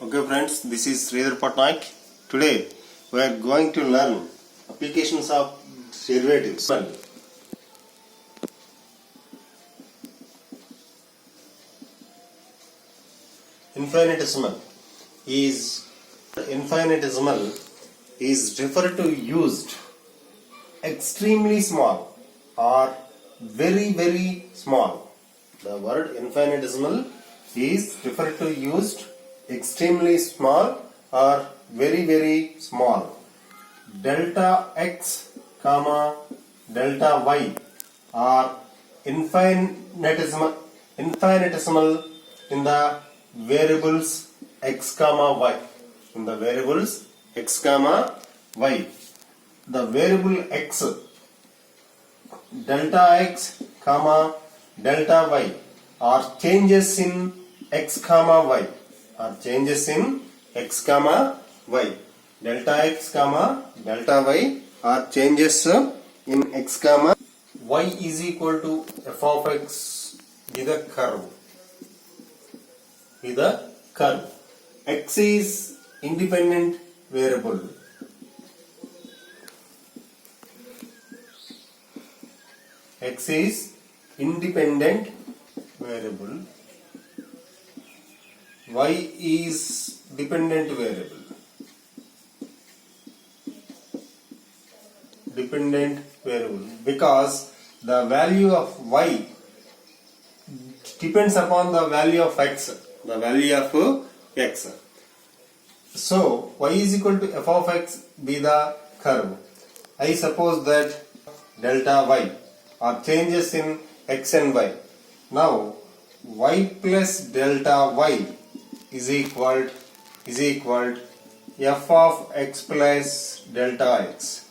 Okay friends, this is Sridhar Patnaik. Today we are going to learn applications of derivatives. Infinitesimal is referred to used extremely small or very small. The word infinitesimal is referred to used extremely small or very small. Delta x comma delta y are infinitesimal in the variables x comma y. In the variables x comma y, the variable x, delta x comma delta y are changes in x comma y. Delta x comma delta y are changes in x comma y is equal to f of x with a curve. X is independent variable. X is independent variable. Y is dependent variable. Because the value of y depends upon the value of x. So y is equal to f of x be the curve. I suppose that delta y are changes in x and y. Now y plus delta y is equal f of x plus delta x.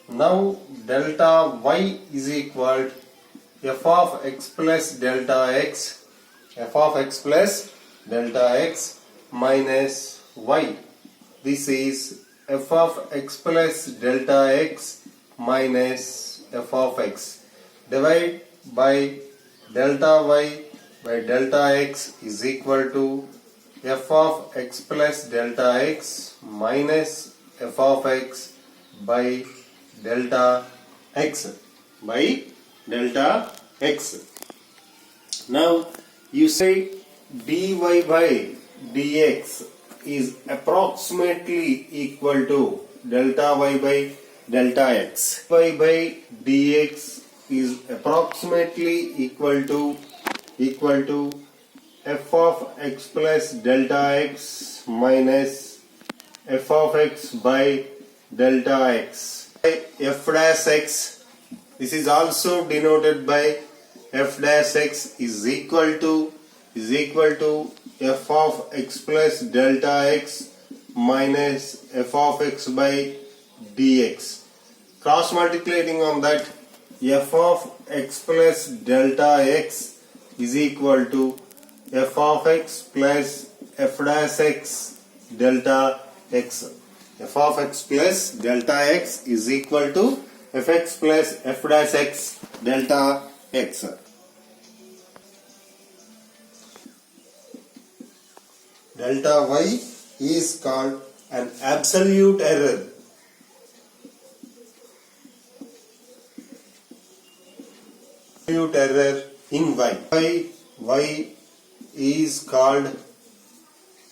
Now delta y is equal f of x plus delta x minus y. This is f of x plus delta x minus f of x. Divide by delta y by delta x is equal to f of x plus delta x minus f of x by delta x. Now you say dy by dx is approximately equal to delta y by delta x. Y by dx is approximately equal to f of x plus delta x minus f of x by delta x. F dash x, this is also denoted by f dash x is equal to f of x plus delta x minus f of x by dx. Cross multiplicating on that, f of x plus delta x is equal to f of x plus f dash x delta x. F of x plus delta x is equal to fx plus f dash x delta x. Delta y is called an absolute error. In y. Y is called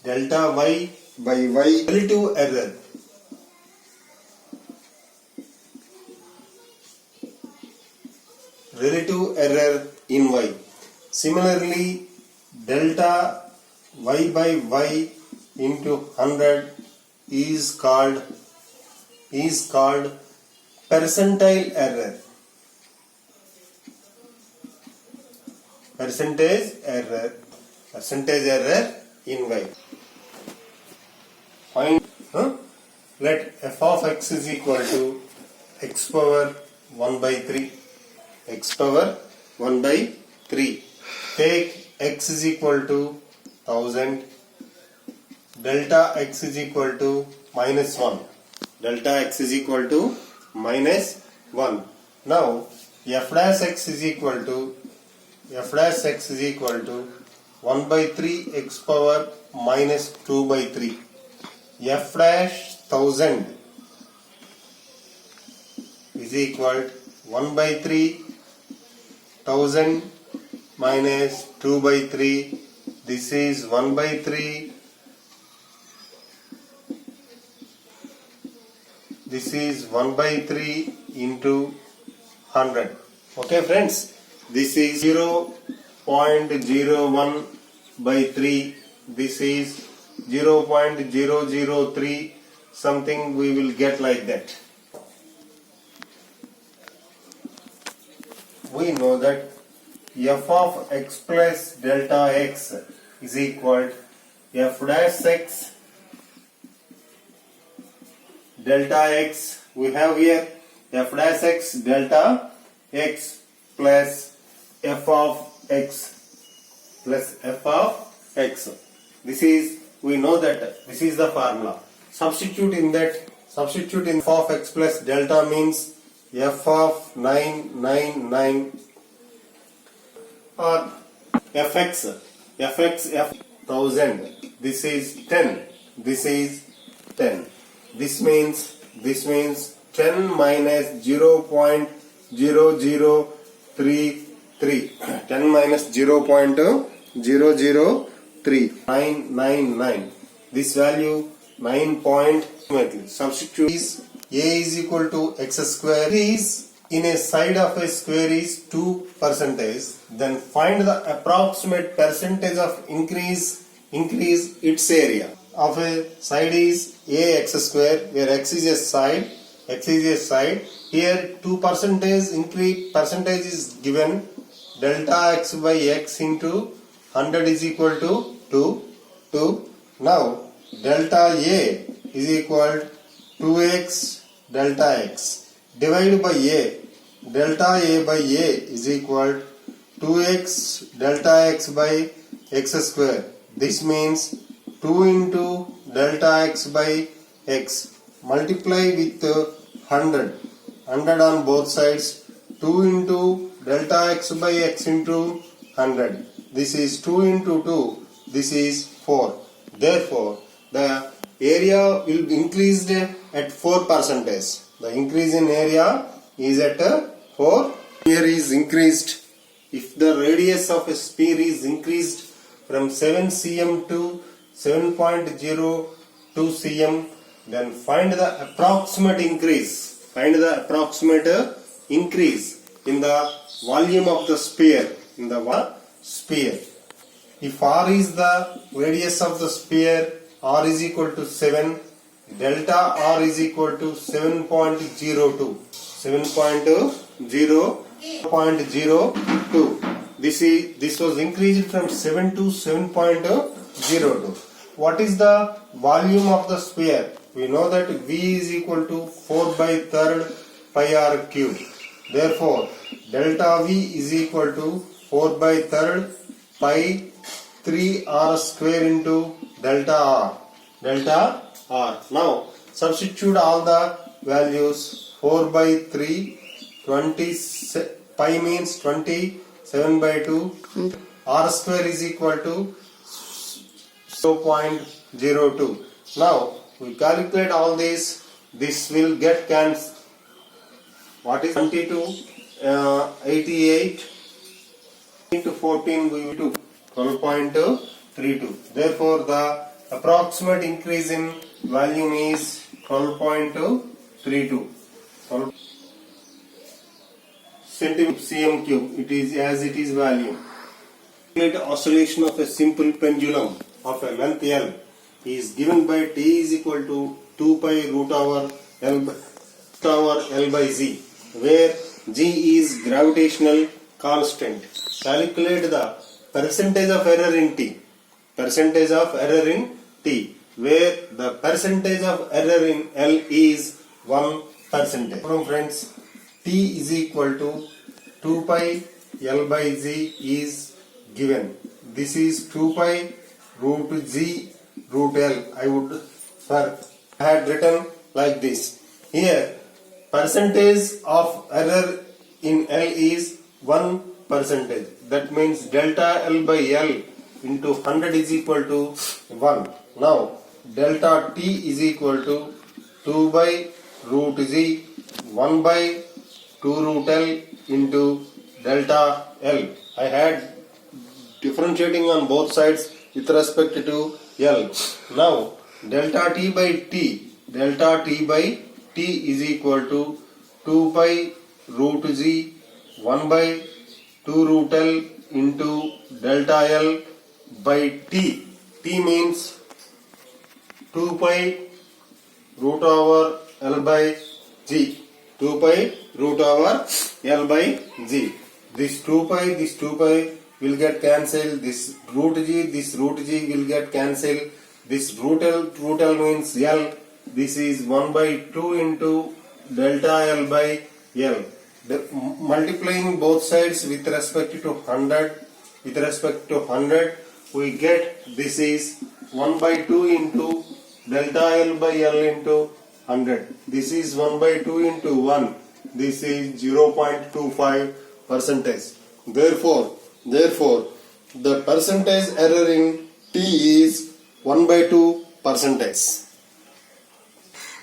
delta y by y relative error. In y. Similarly, delta y by y into 100 is called percentile error. Percentage error in y. Let f of x is equal to x power 1 by 3. Take x is equal to 1000. Delta x is equal to minus 1. Now f dash x is equal to 1 by 3 x power minus 2 by 3. F dash 1000 is equal to 1 by 3 1000 minus 2 by 3. This is 1 by 3. This is 1 by 3 into 100. Okay friends, this is 0.01 by 3. This is 0.003, something we will get like that. We know that f of x plus delta x is equal to f dash x delta x. We have here f dash x delta x plus f of x plus f of x. This is, we know that this is the formula. Substitute in f of x plus delta means f of 999 or fx f 1000. This is 10. This is 10. This means 10 minus 0.0033. 10 minus 0.003. 999. This value 9 point. Substitute is a is equal to x square. Is in a side of a square is 2%. Then find the approximate percentage of increase its area. Of a side is a x square, where x is a side. Here 2% increase percentage is given. Delta x by x into 100 is equal to 2. Now delta a is equal to 2x delta x. Divide by a. Delta a by a is equal to 2x delta x by x square. This means 2 into delta x by x. Multiply with 100 on both sides. 2 into delta x by x into 100. This is 2 into 2. This is 4. Therefore, the area will be increased at 4%. The increase in area is at 4. Here is increased. If the radius of a sphere is increased from 7 cm to 7.02 cm, then find the approximate increase. Find the approximate increase in the volume of the sphere. If r is the radius of the sphere, r is equal to 7. Delta r is equal to 7.02. 7.02. This was increased from 7 to 7.02. What is the volume of the sphere? We know that V is equal to 4 by 3rd pi r cube. Therefore, delta V is equal to 4 by 3rd pi 3 r square into delta r. Now, substitute all the values. 4 by 3, 20, pi means 20, 7 by 2. R square is equal to 0.02. Now, we calculate all this. This will get cancelled. What is 22? 88 into 14 we will do 12.32. Therefore, the approximate increase in volume is 12.32. cm cube. It is as it is volume. The oscillation of a simple pendulum of a length L is given by T is equal to 2 pi root over L by Z, where G is gravitational constant. Calculate the percentage of error in T. Where the percentage of error in L is 1%. From friends, T is equal to 2 pi L by Z is given. This is 2 pi root G root L. I had written like this. Here, percentage of error in L is 1%. That means delta L by L into 100 is equal to 1. Now delta t is equal to 2 by root z 1 by 2 root L into delta L. I had differentiating on both sides with respect to L. Now delta t by t is equal to 2 pi root z 1 by 2 root L into delta L by t. T means 2 pi root over L by g. 2 pi root over L by g. This 2 pi will get cancelled. This root g will get cancelled. This root L means L. This is 1 by 2 into delta L by L. Multiplying both sides with respect to 100, we get this is 1 by 2 into delta L by L into 100. This is 1 by 2 into 1. This is 0.25%. Therefore, the percentage error in T is 1 by 2%.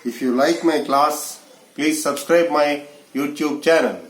If you like my class, please subscribe my YouTube channel.